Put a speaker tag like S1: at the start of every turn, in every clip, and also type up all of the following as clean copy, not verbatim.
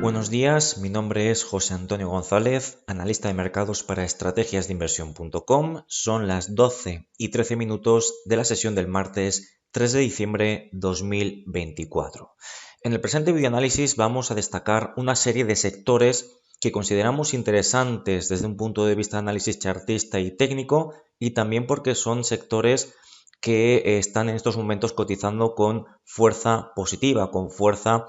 S1: Buenos días, mi nombre es José Antonio González, analista de mercados para estrategiasdeinversión.com. Son las 12:13 de la sesión del martes 3 de diciembre 2024. En el presente videoanálisis vamos a destacar una serie de sectores que consideramos interesantes desde un punto de vista de análisis chartista y técnico, y también porque son sectores que están en estos momentos cotizando con fuerza positiva, con fuerza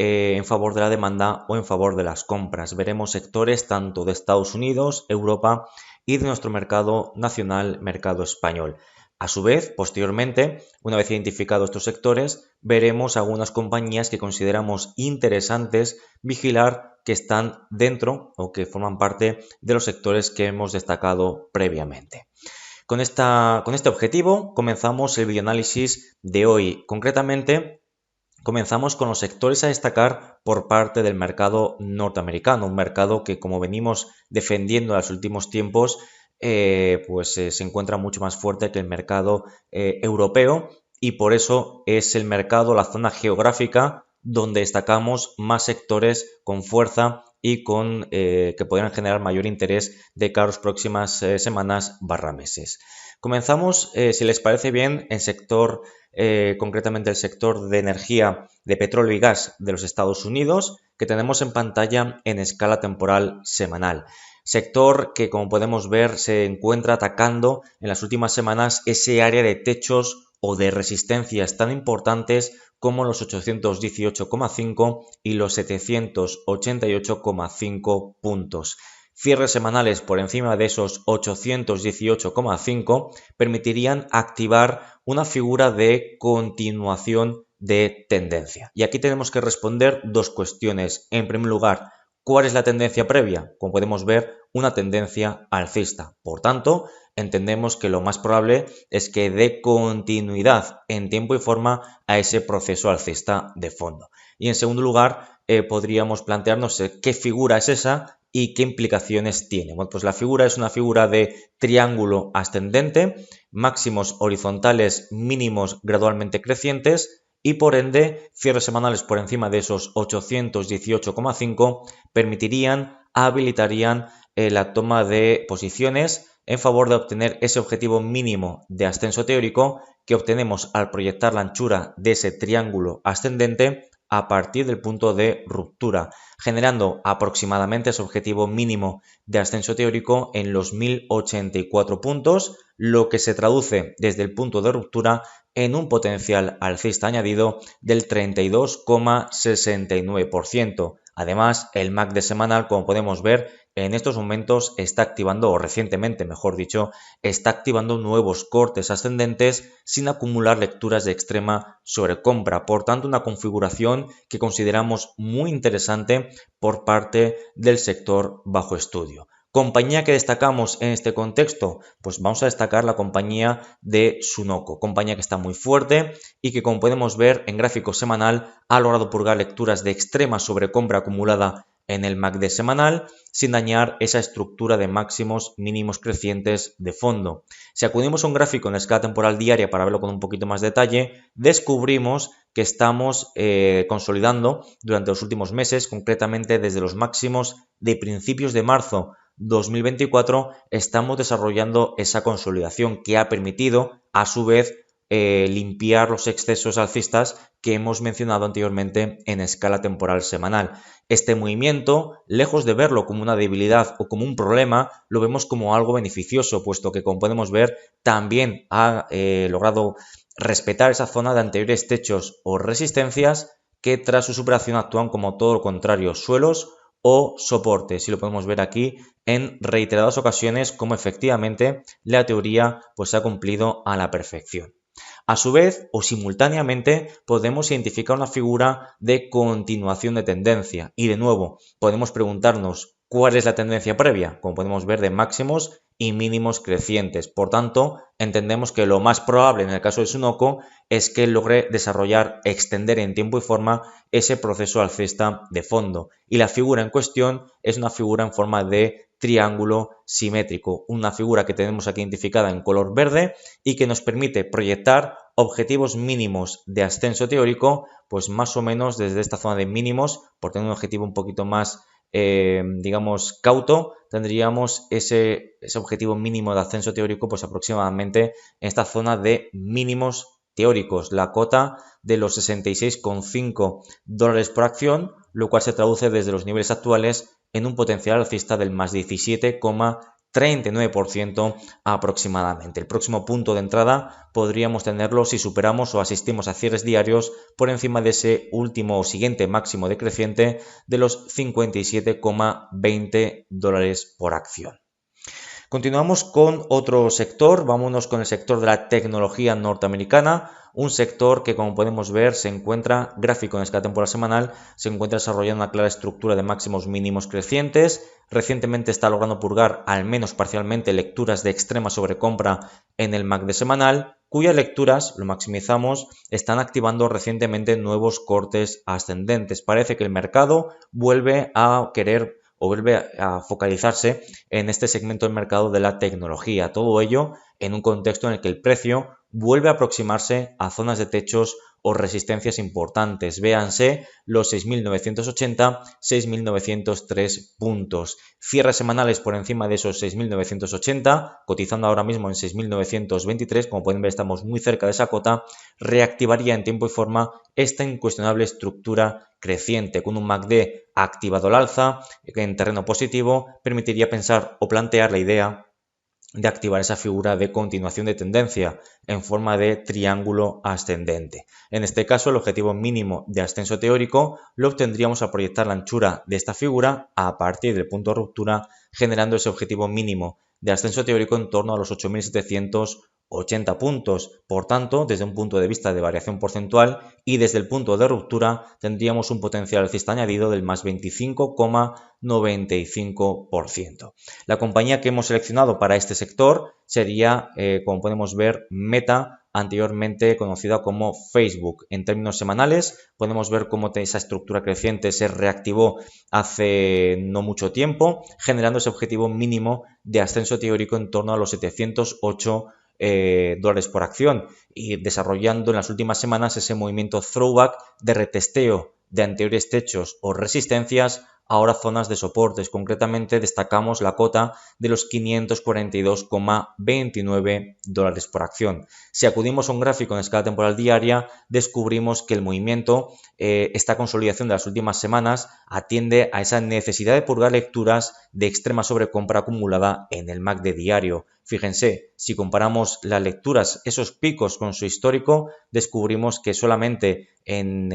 S1: en favor de la demanda o en favor de las compras. Veremos sectores tanto de Estados Unidos, Europa y de nuestro mercado nacional, mercado español. A su vez, posteriormente, una vez identificados estos sectores, veremos algunas compañías que consideramos interesantes vigilar, que están dentro o que forman parte de los sectores que hemos destacado previamente. Con este objetivo comenzamos el videoanálisis de hoy. Concretamente, comenzamos con los sectores a destacar por parte del mercado norteamericano, un mercado que, como venimos defendiendo en los últimos tiempos, se encuentra mucho más fuerte que el mercado europeo, y por eso es el mercado, la zona geográfica donde destacamos más sectores con fuerza y que podrían generar mayor interés de cara a las próximas semanas / meses. Comenzamos, si les parece bien, el sector, concretamente el sector de energía, de petróleo y gas de los Estados Unidos, que tenemos en pantalla en escala temporal semanal. Sector que, como podemos ver, se encuentra atacando en las últimas semanas ese área de techos o de resistencias tan importantes como los 818,5 y los 788,5 puntos. Cierres semanales por encima de esos 818,5 permitirían activar una figura de continuación de tendencia. Y aquí tenemos que responder dos cuestiones. En primer lugar, ¿cuál es la tendencia previa? Como podemos ver, una tendencia alcista. Por tanto, entendemos que lo más probable es que dé continuidad en tiempo y forma a ese proceso alcista de fondo. Y en segundo lugar, podríamos plantearnos qué figura es esa y qué implicaciones tiene. Bueno, pues la figura es una figura de triángulo ascendente, máximos horizontales, mínimos gradualmente crecientes, y por ende cierres semanales por encima de esos 818,5 habilitarían la toma de posiciones en favor de obtener ese objetivo mínimo de ascenso teórico que obtenemos al proyectar la anchura de ese triángulo ascendente a partir del punto de ruptura, generando aproximadamente ese objetivo mínimo de ascenso teórico en los 1084 puntos, lo que se traduce desde el punto de ruptura en un potencial alcista añadido del 32,69%. Además, el MACD semanal, como podemos ver, en estos momentos está activando, o recientemente, mejor dicho, está activando nuevos cortes ascendentes sin acumular lecturas de extrema sobrecompra. Por tanto, una configuración que consideramos muy interesante por parte del sector bajo estudio. ¿Compañía que destacamos en este contexto? Pues vamos a destacar la compañía de Sunoco, compañía que está muy fuerte y que, como podemos ver en gráfico semanal, ha logrado purgar lecturas de extrema sobrecompra acumulada en el MACD semanal sin dañar esa estructura de máximos mínimos crecientes de fondo. Si acudimos a un gráfico en escala temporal diaria para verlo con un poquito más de detalle, descubrimos que estamos consolidando durante los últimos meses, concretamente desde los máximos de principios de marzo 2024, estamos desarrollando esa consolidación que ha permitido, a su vez, limpiar los excesos alcistas que hemos mencionado anteriormente en escala temporal semanal. Este movimiento, lejos de verlo como una debilidad o como un problema, lo vemos como algo beneficioso, puesto que, como podemos ver, también ha logrado respetar esa zona de anteriores techos o resistencias que tras su superación actúan como todo lo contrario, suelos o soportes, y lo podemos ver aquí en reiteradas ocasiones como efectivamente la teoría pues se ha cumplido a la perfección. A su vez o simultáneamente podemos identificar una figura de continuación de tendencia y, de nuevo, podemos preguntarnos cuál es la tendencia previa, como podemos ver, de máximos y mínimos crecientes. Por tanto, entendemos que lo más probable en el caso de Sunoco es que logre desarrollar, extender en tiempo y forma ese proceso alcista de fondo. Y la figura en cuestión es una figura en forma de triángulo simétrico, una figura que tenemos aquí identificada en color verde y que nos permite proyectar objetivos mínimos de ascenso teórico, pues más o menos desde esta zona de mínimos, por tener un objetivo un poquito más, digamos, cauto, tendríamos ese objetivo mínimo de ascenso teórico, pues aproximadamente en esta zona de mínimos teóricos, la cota de los 66,5 dólares por acción, lo cual se traduce desde los niveles actuales en un potencial alcista del más 17,39% aproximadamente. El próximo punto de entrada podríamos tenerlo si superamos o asistimos a cierres diarios por encima de ese último o siguiente máximo decreciente de los 57,20 dólares por acción. Continuamos con otro sector, vámonos con el sector de la tecnología norteamericana, un sector que, como podemos ver, se encuentra, gráfico en escala temporal semanal, se encuentra desarrollando una clara estructura de máximos mínimos crecientes. Recientemente está logrando purgar, al menos parcialmente, lecturas de extrema sobrecompra en el MACD semanal, cuyas lecturas, lo maximizamos, están activando recientemente nuevos cortes ascendentes. Parece que el mercado vuelve a querer o vuelve a focalizarse en este segmento del mercado de la tecnología. Todo ello en un contexto en el que el precio vuelve a aproximarse a zonas de techos o resistencias importantes. Véanse los 6.980, 6.903 puntos. Cierres semanales por encima de esos 6.980, cotizando ahora mismo en 6.923. Como pueden ver, estamos muy cerca de esa cota. Reactivaría en tiempo y forma esta incuestionable estructura creciente con un MACD activado al alza en terreno positivo. Permitiría pensar o plantear la idea de activar esa figura de continuación de tendencia en forma de triángulo ascendente. En este caso, el objetivo mínimo de ascenso teórico lo obtendríamos al proyectar la anchura de esta figura a partir del punto de ruptura, generando ese objetivo mínimo de ascenso teórico en torno a los 8.780 puntos. Por tanto, desde un punto de vista de variación porcentual y desde el punto de ruptura, tendríamos un potencial alcista añadido del más 25,95%. La compañía que hemos seleccionado para este sector sería, como podemos ver, Meta, anteriormente conocida como Facebook. En términos semanales, podemos ver cómo esa estructura creciente se reactivó hace no mucho tiempo, generando ese objetivo mínimo de ascenso teórico en torno a los 708 dólares por acción y desarrollando en las últimas semanas ese movimiento throwback de retesteo de anteriores techos o resistencias, ahora zonas de soportes. Concretamente destacamos la cota de los 542,29 dólares por acción. Si acudimos a un gráfico en escala temporal diaria, descubrimos que el movimiento, esta consolidación de las últimas semanas, atiende a esa necesidad de purgar lecturas de extrema sobrecompra acumulada en el MACD diario. Fíjense, si comparamos las lecturas, esos picos con su histórico, descubrimos que solamente en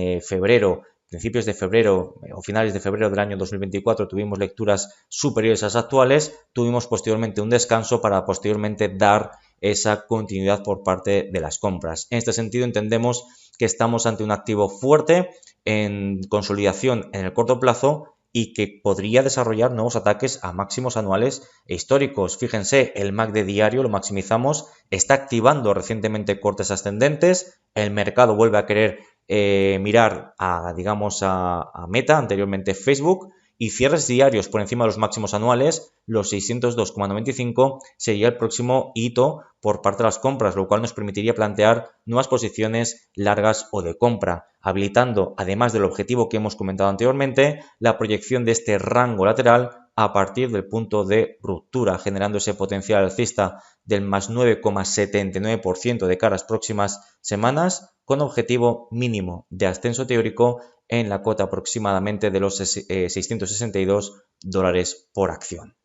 S1: principios de febrero o finales de febrero del año 2024 tuvimos lecturas superiores a las actuales, tuvimos posteriormente un descanso para posteriormente dar esa continuidad por parte de las compras. En este sentido entendemos que estamos ante un activo fuerte en consolidación en el corto plazo y que podría desarrollar nuevos ataques a máximos anuales e históricos. Fíjense, el MACD diario lo maximizamos, está activando recientemente cortes ascendentes, el mercado vuelve a querer mirar a Meta, anteriormente Facebook, y cierres diarios por encima de los máximos anuales, los 602,95, sería el próximo hito por parte de las compras, lo cual nos permitiría plantear nuevas posiciones largas o de compra, habilitando, además del objetivo que hemos comentado anteriormente, la proyección de este rango lateral a partir del punto de ruptura, generando ese potencial alcista del más 9,79% de cara a las próximas semanas, con objetivo mínimo de ascenso teórico en la cota aproximadamente de los 662 dólares por acción.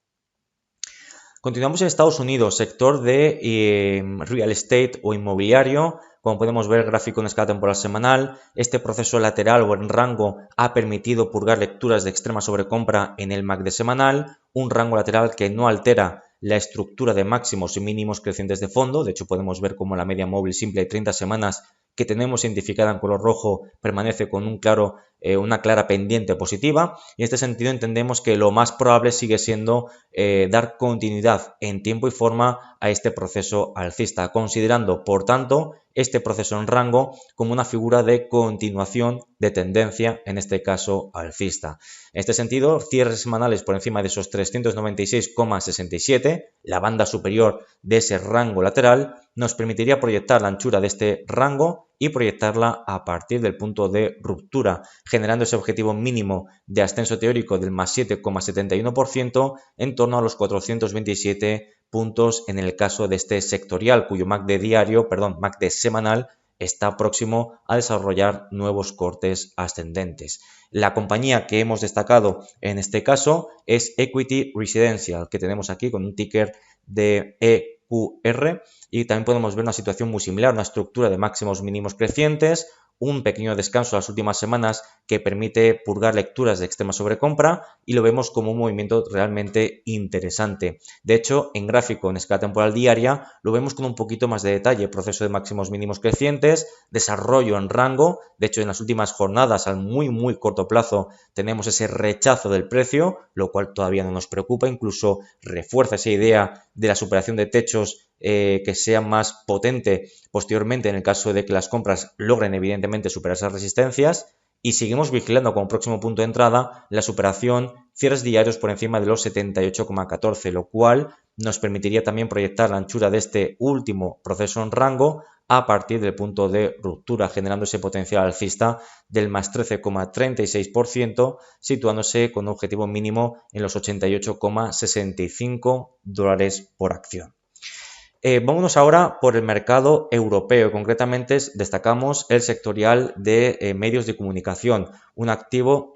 S1: Continuamos en Estados Unidos, sector de real estate o inmobiliario. Como podemos ver, el gráfico en escala temporal semanal, este proceso lateral o en rango ha permitido purgar lecturas de extrema sobrecompra en el MACD semanal, un rango lateral que no altera la estructura de máximos y mínimos crecientes de fondo. De hecho, podemos ver cómo la media móvil simple de 30 semanas que tenemos identificada en color rojo permanece con un claro una clara pendiente positiva, y en este sentido entendemos que lo más probable sigue siendo dar continuidad en tiempo y forma a este proceso alcista, considerando por tanto este proceso en rango como una figura de continuación de tendencia, en este caso alcista. En este sentido, cierres semanales por encima de esos 396,67, la banda superior de ese rango lateral, nos permitiría proyectar la anchura de este rango y proyectarla a partir del punto de ruptura, generando ese objetivo mínimo de ascenso teórico del más 7,71% en torno a los 427 puntos en el caso de este sectorial, cuyo MACD semanal está próximo a desarrollar nuevos cortes ascendentes. La compañía que hemos destacado en este caso es Equity Residential, que tenemos aquí con un ticker de EQR, y también podemos ver una situación muy similar, una estructura de máximos mínimos crecientes, un pequeño descanso en las últimas semanas que permite purgar lecturas de extrema sobrecompra, y lo vemos como un movimiento realmente interesante. De hecho, en gráfico en escala temporal diaria lo vemos con un poquito más de detalle: proceso de máximos mínimos crecientes, desarrollo en rango. De hecho, en las últimas jornadas, al muy corto plazo, tenemos ese rechazo del precio, lo cual todavía no nos preocupa, incluso refuerza esa idea de la superación de techos que sea más potente posteriormente en el caso de que las compras logren evidentemente superar esas resistencias, y seguimos vigilando como próximo punto de entrada la superación cierres diarios por encima de los 78,14, lo cual nos permitiría también proyectar la anchura de este último proceso en rango a partir del punto de ruptura, generando ese potencial alcista del más 13,36%, situándose con un objetivo mínimo en los 88,65 dólares por acción. Vámonos ahora por el mercado europeo. Concretamente destacamos el sectorial de medios de comunicación, un activo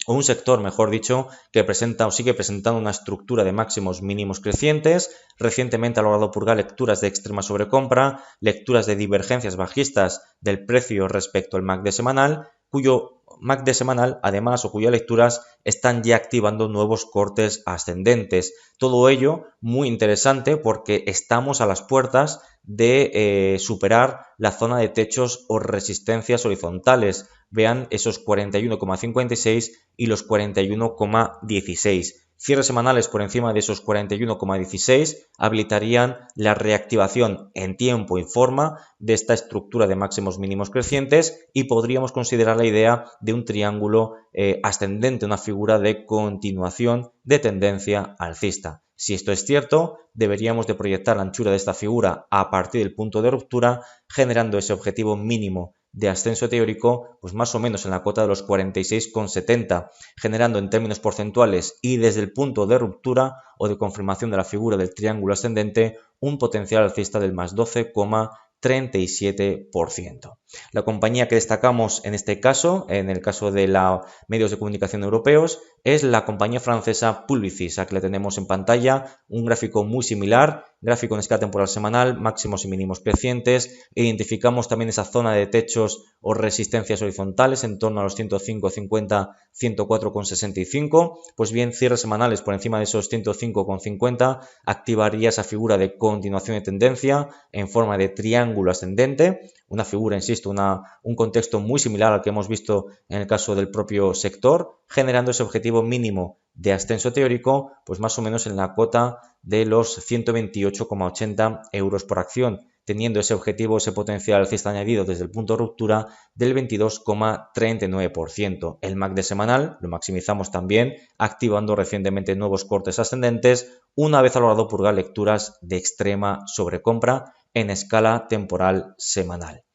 S1: o un sector, mejor dicho, que presenta o sigue presentando una estructura de máximos mínimos crecientes. Recientemente ha logrado purgar lecturas de extrema sobrecompra, lecturas de divergencias bajistas del precio respecto al MACD semanal, cuyo MACD semanal, además, o cuyas lecturas están ya activando nuevos cortes ascendentes. Todo ello muy interesante porque estamos a las puertas de superar la zona de techos o resistencias horizontales. Vean esos 41,56 y los 41,16. Cierres semanales por encima de esos 41,16 habilitarían la reactivación en tiempo y forma de esta estructura de máximos mínimos crecientes, y podríamos considerar la idea de un triángulo ascendente, una figura de continuación de tendencia alcista. Si esto es cierto, deberíamos de proyectar la anchura de esta figura a partir del punto de ruptura, generando ese objetivo mínimo de ascenso teórico, pues más o menos en la cota de los 46,70, generando en términos porcentuales y desde el punto de ruptura o de confirmación de la figura del triángulo ascendente un potencial alcista del más 12,37%. La compañía que destacamos en este caso, en el caso de los medios de comunicación europeos, es la compañía francesa Publicis, a que le tenemos en pantalla un gráfico muy similar, gráfico en escala temporal semanal, máximos y mínimos crecientes. Identificamos también esa zona de techos o resistencias horizontales en torno a los 105,50, 104,65. Pues bien, cierres semanales por encima de esos 105,50 activaría esa figura de continuación de tendencia en forma de triángulo ascendente, una figura, insisto, un contexto muy similar al que hemos visto en el caso del propio sector, generando ese objetivo mínimo de ascenso teórico, pues más o menos en la cota de los 128,80 euros por acción, teniendo ese objetivo, ese potencial alcista añadido desde el punto de ruptura del 22,39%. El MACD semanal lo maximizamos también, activando recientemente nuevos cortes ascendentes, una vez ha logrado purgar lecturas de extrema sobrecompra en escala temporal semanal.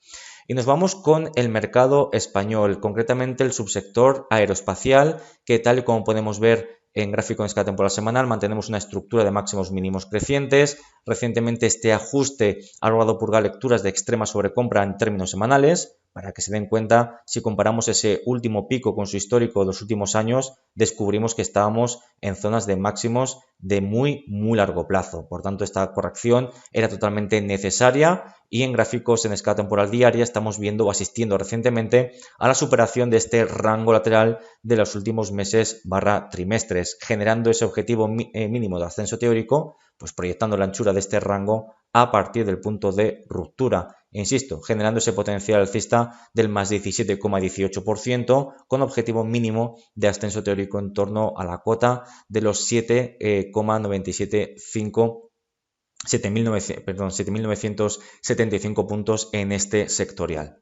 S1: Y nos vamos con el mercado español, concretamente el subsector aeroespacial, que tal y como podemos ver en gráfico en escala temporal semanal, mantenemos una estructura de máximos mínimos crecientes. Recientemente este ajuste ha logrado purgar lecturas de extrema sobrecompra en términos semanales. Para que se den cuenta, si comparamos ese último pico con su histórico de los últimos años, descubrimos que estábamos en zonas de máximos de muy largo plazo. Por tanto, esta corrección era totalmente necesaria, y en gráficos en escala temporal diaria estamos viendo o asistiendo recientemente a la superación de este rango lateral de los últimos meses / trimestres, generando ese objetivo mínimo de ascenso teórico, pues proyectando la anchura de este rango a partir del punto de ruptura. insisto, generando ese potencial alcista del más 17,18% con objetivo mínimo de ascenso teórico en torno a la cota de los 7,975 puntos en este sectorial.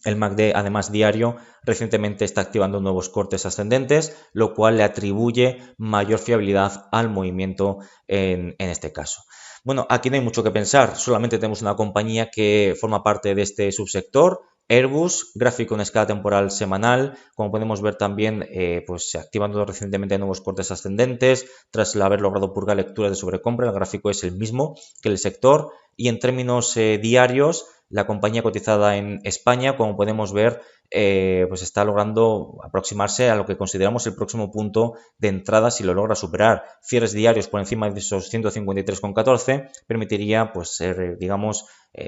S1: El MACD, además diario, recientemente está activando nuevos cortes ascendentes, lo cual le atribuye mayor fiabilidad al movimiento en este caso. Bueno, aquí no hay mucho que pensar, solamente tenemos una compañía que forma parte de este subsector, Airbus, gráfico en escala temporal semanal, como podemos ver también pues activando recientemente nuevos cortes ascendentes tras haber logrado purgar lecturas de sobrecompra. El gráfico es el mismo que el sector y en términos diarios la compañía cotizada en España, como podemos ver, pues está logrando aproximarse a lo que consideramos el próximo punto de entrada. Si lo logra superar, cierres diarios por encima de esos 153,14 permitiría pues digamos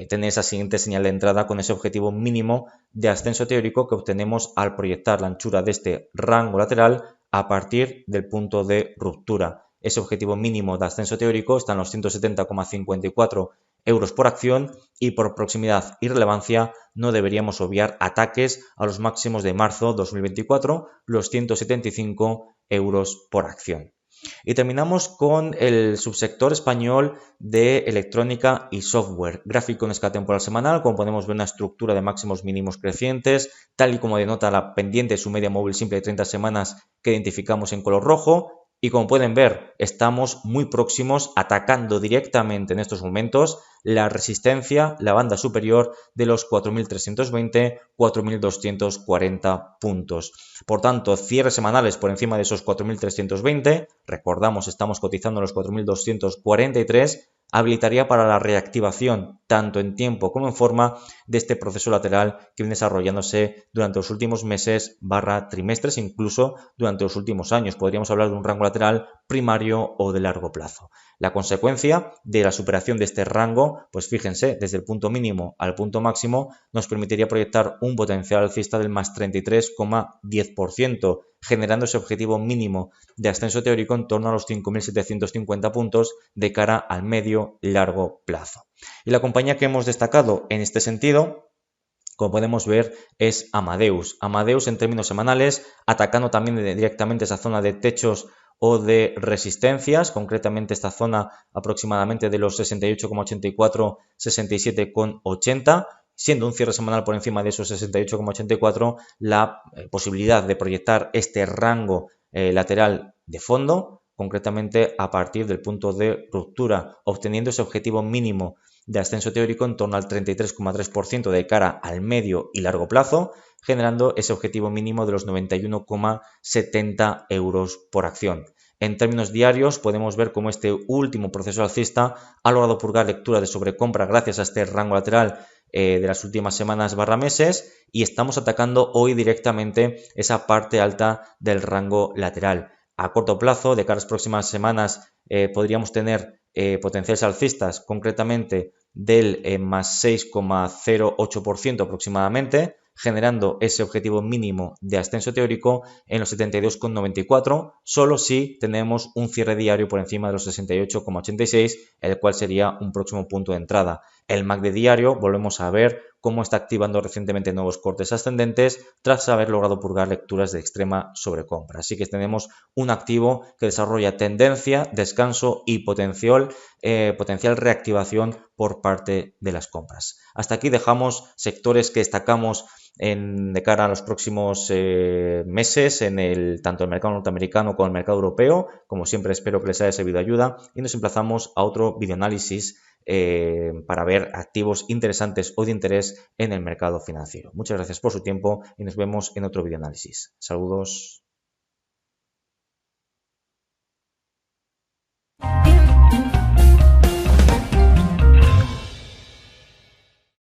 S1: tener esa siguiente señal de entrada con ese objetivo mínimo de ascenso teórico que obtenemos al proyectar la anchura de este rango lateral a partir del punto de ruptura. Ese objetivo mínimo de ascenso teórico está en los 170,54 euros por acción y por proximidad y relevancia no deberíamos obviar ataques a los máximos de marzo 2024, los 175 euros por acción. Y terminamos con el subsector español de electrónica y software. Gráfico en escala temporal semanal, como podemos ver una estructura de máximos mínimos crecientes, tal y como denota la pendiente de su media móvil simple de 30 semanas que identificamos en color rojo. Y como pueden ver, estamos muy próximos, atacando directamente en estos momentos la resistencia, la banda superior de los 4.320, 4.240 puntos. Por tanto, cierres semanales por encima de esos 4.320, recordamos, estamos cotizando en los 4.243, habilitaría para la reactivación, tanto en tiempo como en forma, de este proceso lateral que viene desarrollándose durante los últimos meses / trimestres, incluso durante los últimos años. Podríamos hablar de un rango lateral primario o de largo plazo. La consecuencia de la superación de este rango, pues fíjense, desde el punto mínimo al punto máximo, nos permitiría proyectar un potencial alcista del más 33,10%, generando ese objetivo mínimo de ascenso teórico en torno a los 5.750 puntos de cara al medio largo plazo. Y la compañía que hemos destacado en este sentido, como podemos ver, es Amadeus. Amadeus en términos semanales, atacando también directamente esa zona de techos o de resistencias, concretamente esta zona aproximadamente de los 68,84, 67,80, siendo un cierre semanal por encima de esos 68,84 la posibilidad de proyectar este rango lateral de fondo, concretamente a partir del punto de ruptura, obteniendo ese objetivo mínimo de ascenso teórico en torno al 33,3% de cara al medio y largo plazo, generando ese objetivo mínimo de los 91,70 euros por acción. En términos diarios podemos ver cómo este último proceso alcista ha logrado purgar lectura de sobrecompra gracias a este rango lateral de las últimas semanas / meses y estamos atacando hoy directamente esa parte alta del rango lateral. A corto plazo, de cara a las próximas semanas, podríamos tener potenciales alcistas, concretamente del más 6,08% aproximadamente, generando ese objetivo mínimo de ascenso teórico en los 72,94, solo si tenemos un cierre diario por encima de los 68,86, el cual sería un próximo punto de entrada. El MACD diario, volvemos a ver cómo está activando recientemente nuevos cortes ascendentes tras haber logrado purgar lecturas de extrema sobrecompra. Así que tenemos un activo que desarrolla tendencia, descanso y potencial reactivación por parte de las compras. Hasta aquí dejamos sectores que destacamos de cara a los próximos meses tanto el mercado norteamericano como el mercado europeo. Como siempre, espero que les haya servido de ayuda y nos emplazamos a otro videoanálisis para ver activos interesantes o de interés en el mercado financiero. Muchas gracias por su tiempo y nos vemos en otro videoanálisis. Saludos.